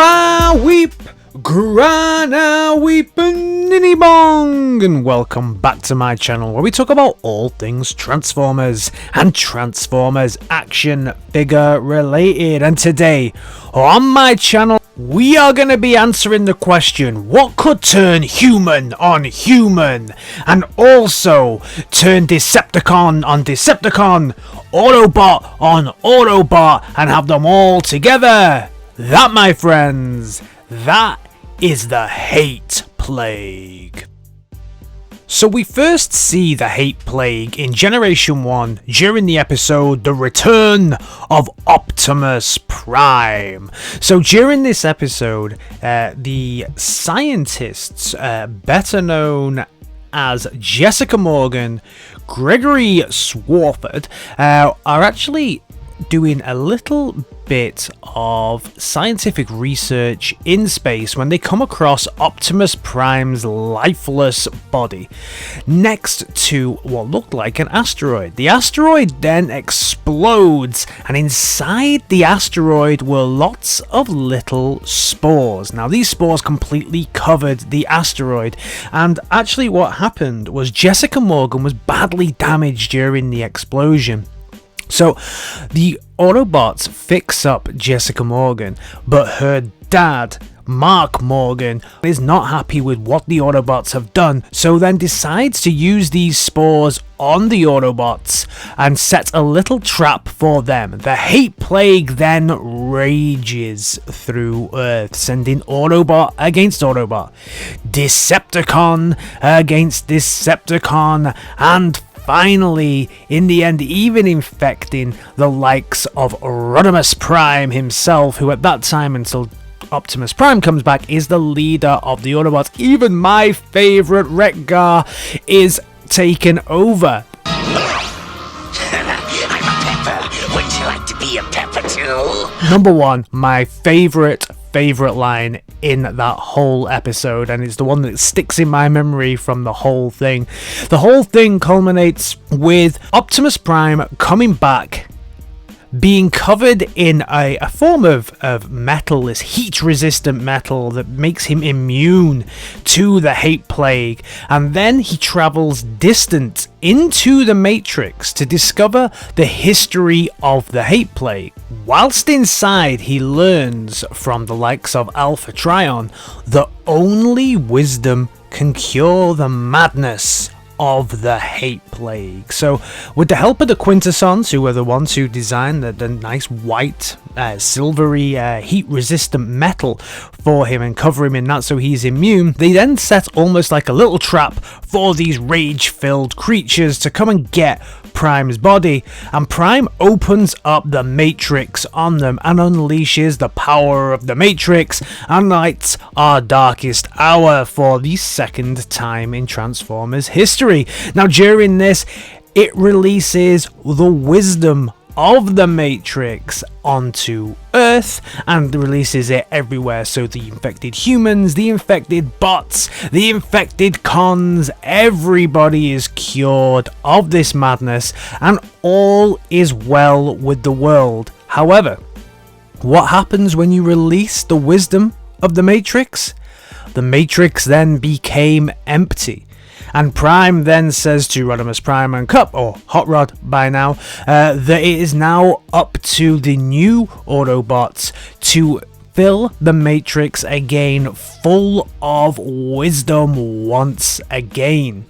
Cry, weep, grana, weep, and ninny bong, and welcome back to my channel where we talk about all things Transformers and Transformers action figure related. And today on my channel we are going to be answering the question, what could turn human on human and also turn Decepticon on Decepticon, Autobot on Autobot, and have them all together? That, my friends, that is the Hate Plague. So we first see the Hate Plague in Generation 1 during the episode The Return of Optimus Prime. So during this episode, the scientists, better known as Jessica Morgan, Gregory Swarford, are actually doing a little bit of scientific research in space when they come across Optimus Prime's lifeless body next to what looked like an asteroid. The asteroid then explodes, and inside the asteroid were lots of little spores. Now these spores completely covered the asteroid, and actually what happened was Jessica Morgan was badly damaged during the explosion. So the Autobots fix up Jessica Morgan, but her dad, Mark Morgan, is not happy with what the Autobots have done, so then decides to use these spores on the Autobots and set a little trap for them. The Hate Plague then rages through Earth, sending Autobot against Autobot, Decepticon against Decepticon, and finally, in the end, even infecting the likes of Rodimus Prime himself, who at that time, until Optimus Prime comes back, is the leader of the Autobots. Even my favourite Wreck-Gar is taken over. I'm a pepper. Wouldn't you like to be a pepper too? Number one, my favourite line in that whole episode, and it's the one that sticks in my memory from the whole thing. The whole thing culminates with Optimus Prime coming back, being covered in a form of metal, this heat-resistant metal that makes him immune to the Hate Plague, and then he travels distant into the Matrix to discover the history of the Hate Plague. Whilst inside, he learns from the likes of Alpha Trion that only wisdom can cure the madness of the Hate Plague. So with the help of the Quintessons, who were the ones who designed the nice white silvery heat resistant metal for him and cover him in that so he's immune, they then set almost like a little trap for these rage filled creatures to come and get Prime's body, and Prime opens up the Matrix on them and unleashes the power of the Matrix and lights our darkest hour for the second time in Transformers history. Now during this, it releases the wisdom of the Matrix onto Earth and releases it everywhere, so the infected humans, the infected bots, the infected cons, everybody is cured of this madness and all is well with the world. However, what happens when you release the wisdom of the Matrix? The Matrix then became empty. And Prime then says to Rodimus Prime and Cup, or Hot Rod by now, that it is now up to the new Autobots to fill the Matrix again, full of wisdom once again.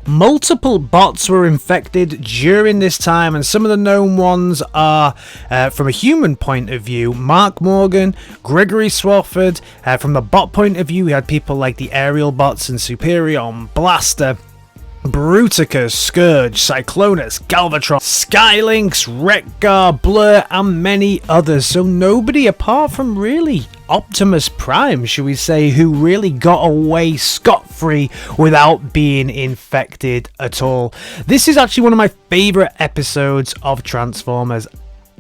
Multiple bots were infected during this time, and some of the known ones are, from a human point of view, Mark Morgan, Gregory Swarford. From the bot point of view, we had people like the aerial bots and Superion, Blaster, Bruticus, Scourge, Cyclonus, Galvatron, Skylynx, Wreck-Gar, Blur, and many others. So nobody apart from really Optimus Prime, should we say, who really got away scot-free without being infected at all. This is actually one of my favourite episodes of Transformers.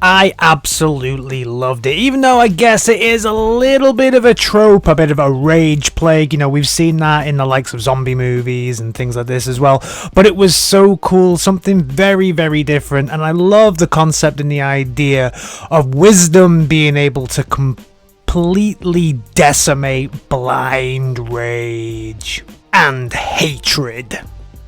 I absolutely loved it, even though I guess it is a little bit of a trope, a bit of a rage plague. You know, we've seen that in the likes of zombie movies and things like this as well, but it was so cool, something very, very different, and I love the concept and the idea of wisdom being able to completely decimate blind rage and hatred.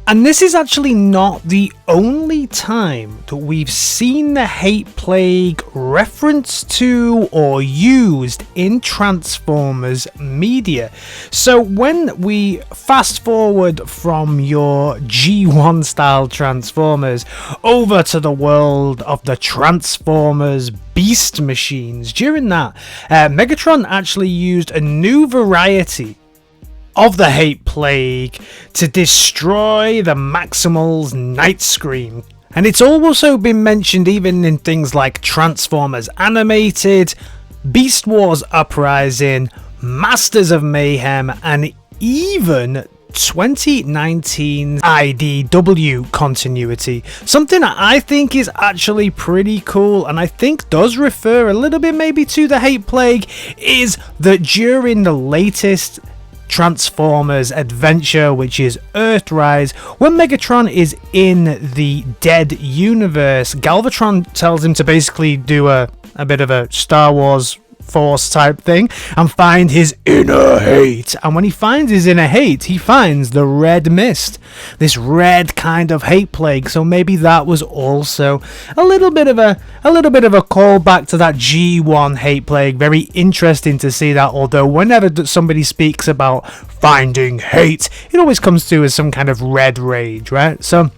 And this is actually not the only time that we've seen the hate plague referenced to or used in Transformers media. So when we fast forward from your G1 style Transformers over to the world of the Transformers Beast Machines, during that, Megatron actually used a new variety of the hate plague to destroy the Maximal's Night Scream. And it's also been mentioned even in things like Transformers Animated, Beast Wars Uprising, Masters of Mayhem, and even 2019 IDW continuity. Something that I think is actually pretty cool, and I think does refer a little bit maybe to the hate plague, is that during the latest Transformers adventure, which is Earthrise, when Megatron is in the dead universe, Galvatron tells him to basically do a bit of a Star Wars Force type thing and find his inner hate. And when he finds his inner hate, he finds the red mist, this red kind of hate plague. So maybe that was also a little bit of a callback to that G1 hate plague. Very interesting to see that, although whenever somebody speaks about finding hate, it always comes to as some kind of red rage, right? So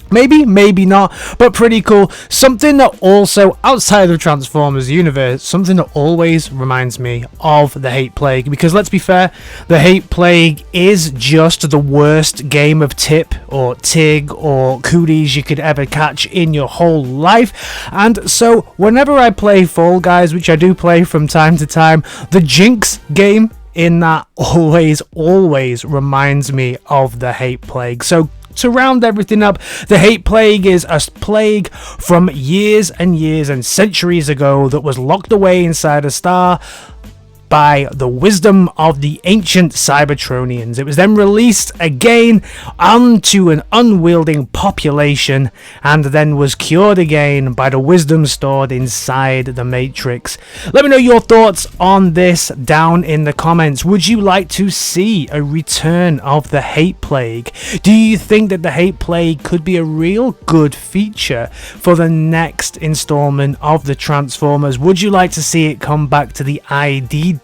maybe, maybe not, but pretty cool. Something that also, outside of Transformers universe, something that always reminds me of the hate plague, because let's be fair, the hate plague is just the worst game of Tip or Tig or Cooties you could ever catch in your whole life. And so whenever I play Fall Guys, which I do play from time to time, the Jinx game in that always reminds me of the hate plague. So to round everything up, the hate plague is a plague from years and years and centuries ago that was locked away inside a star by the wisdom of the ancient Cybertronians. It was then released again onto an unwielding population and then was cured again by the wisdom stored inside the Matrix. Let me know your thoughts on this down in the comments. Would you like to see a return of the hate plague? Do you think that the hate plague could be a real good feature for the next installment of the Transformers? Would you like to see it come back to the IDW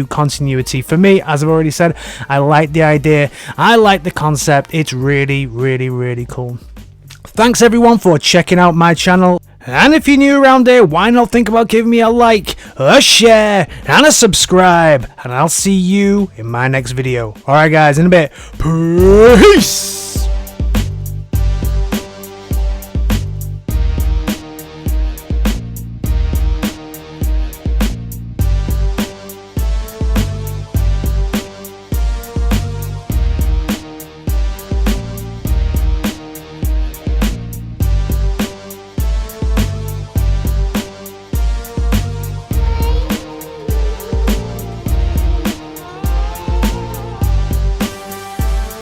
continuity? For me, as I've already said, I like the idea, I like the concept. It's really cool. Thanks everyone for checking out my channel, and if you're new around here, why not think about giving me a like, a share, and a subscribe, and I'll see you in my next video. Alright guys, in a bit, peace.